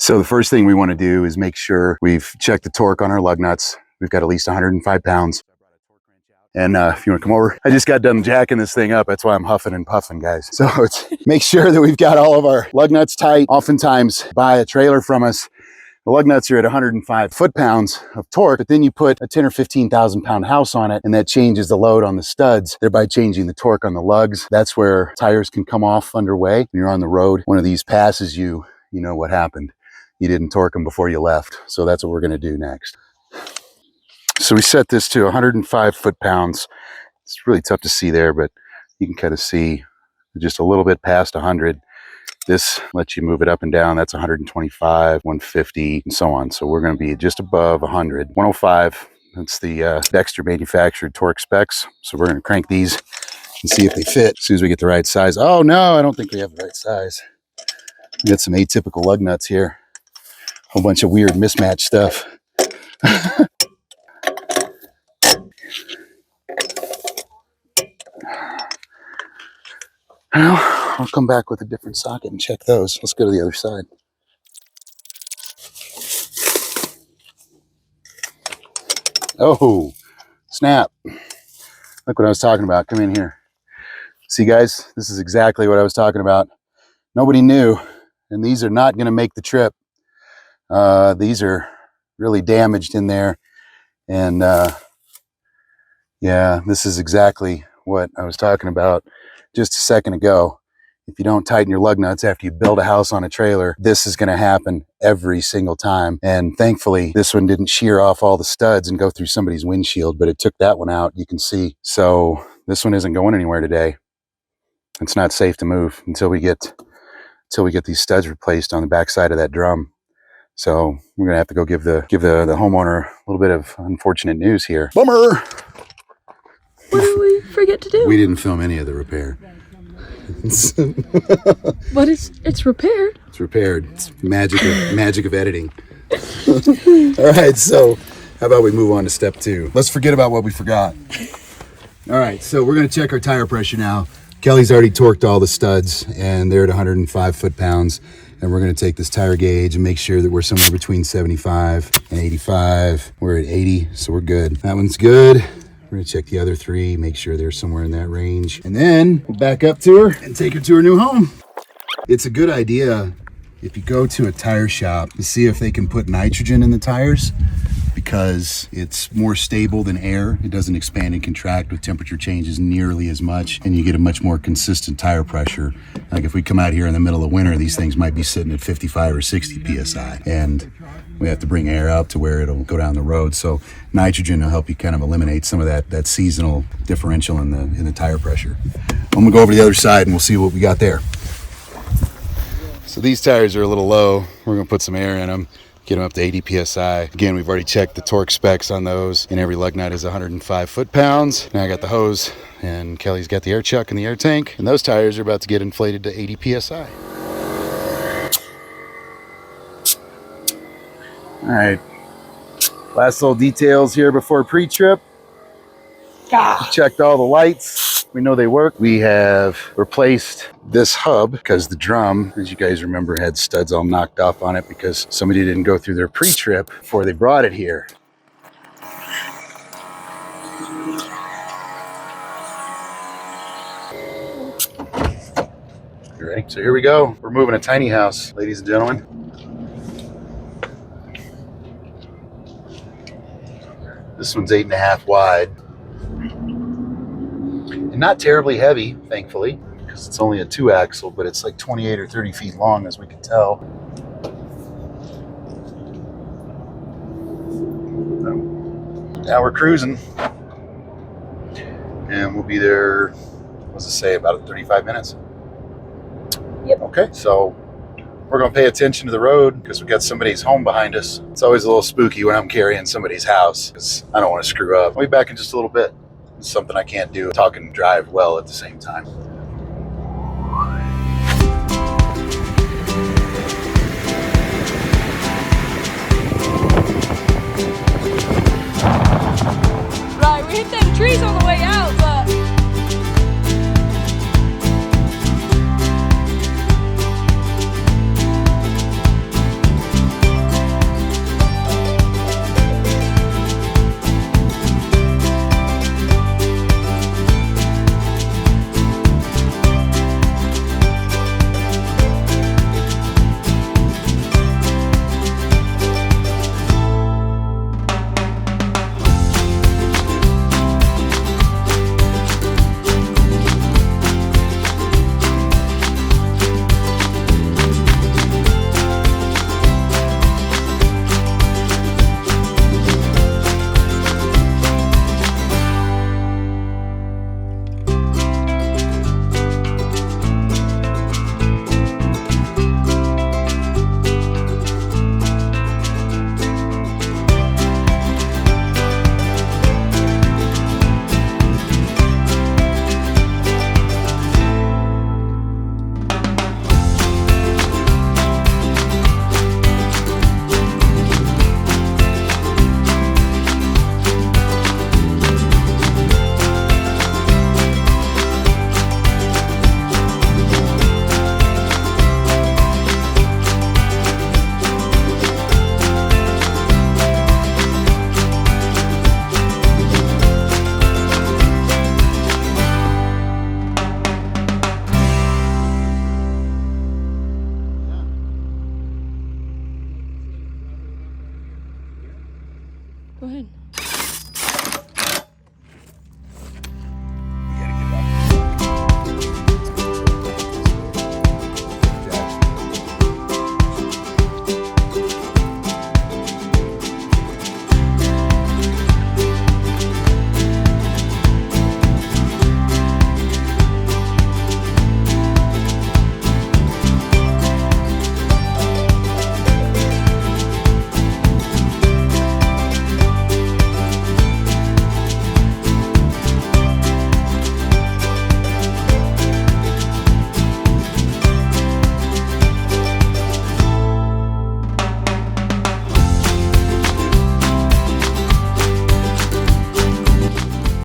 So the first thing we want to do is make sure we've checked the torque on our lug nuts. We've got at least 105 pounds. And if you want to come over, I just got done jacking this thing up. That's why I'm huffing and puffing, guys. So it's make sure that we've got all of our lug nuts tight. Oftentimes buy a trailer from us, the lug nuts are at 105 foot-pounds of torque, but then you put a 10 or 15,000 pound house on it, and that changes the load on the studs, thereby changing the torque on the lugs. That's where tires can come off underway. When you're on the road, one of these passes you, you know what happened. You didn't torque them before you left. So that's what we're gonna do next. So we set this to 105 foot-pounds. It's really tough to see there, but you can kind of see just a little bit past 100. This lets you move it up and down. That's 125, 150, and so on. So we're going to be just above 100. 105, that's the Dexter manufactured torque specs. So we're going to crank these and see if they fit as soon as we get the right size. Oh no, I don't think we have the right size. We got some atypical lug nuts here. A whole bunch of weird mismatched stuff. Well, I'll come back with a different socket and check those. Let's go to the other side. Oh, snap. Look what I was talking about. Come in here. See, guys, this is exactly what I was talking about. Nobody knew, and these are not going to make the trip. These are really damaged in there. And yeah, this is exactly what I was talking about just a second ago. If you don't tighten your lug nuts after you build a house on a trailer, this is going to happen every single time. And thankfully, this one didn't shear off all the studs and go through somebody's windshield, but it took that one out, you can see. So this one isn't going anywhere today. It's not safe to move until we get these studs replaced on the backside of that drum. So we're gonna have to go give the homeowner a little bit of unfortunate news here. Bummer. What did we forget to do? We didn't film any of the repair. But it's repaired. It's repaired. It's magic of editing. All right, so how about we move on to step 2? Let's forget about what we forgot. All right, so we're gonna check our tire pressure now. Kelly's already torqued all the studs and they're at 105 foot-pounds. And we're gonna take this tire gauge and make sure that we're somewhere between 75 and 85. We're at 80, so we're good. That one's good. We're gonna check the other 3, make sure they're somewhere in that range. And then we'll back up to her and take her to her new home. It's a good idea if you go to a tire shop to see if they can put nitrogen in the tires, because it's more stable than air. It doesn't expand and contract with temperature changes nearly as much, and you get a much more consistent tire pressure. Like if we come out here in the middle of winter, these things might be sitting at 55 or 60 PSI, and we have to bring air up to where it'll go down the road. So nitrogen will help you kind of eliminate some of that seasonal differential in the tire pressure. I'm gonna go over to the other side and we'll see what we got there. So these tires are a little low. We're gonna put some air in them, get them up to 80 PSI. Again, we've already checked the torque specs on those, and every lug nut is 105 foot-pounds. Now I got the hose, and Kelly's got the air chuck and the air tank, and those tires are about to get inflated to 80 PSI. All right, last little details here before pre-trip. Checked all the lights. We know they work. We have replaced this hub because the drum, as you guys remember, had studs all knocked off on it because somebody didn't go through their pre-trip before they brought it here. You ready? So here we go. We're moving a tiny house, ladies and gentlemen. This one's 8.5 wide. And not terribly heavy, thankfully, because it's only a 2-axle, but it's like 28 or 30 feet long, as we can tell. So, now we're cruising. And we'll be there, what's it say, about 35 minutes? Yep. Okay, so we're going to pay attention to the road because we've got somebody's home behind us. It's always a little spooky when I'm carrying somebody's house because I don't want to screw up. I'll be back in just a little bit. It's something I can't do, talk and drive well at the same time. Right, we hit them trees on the way out, but Go ahead.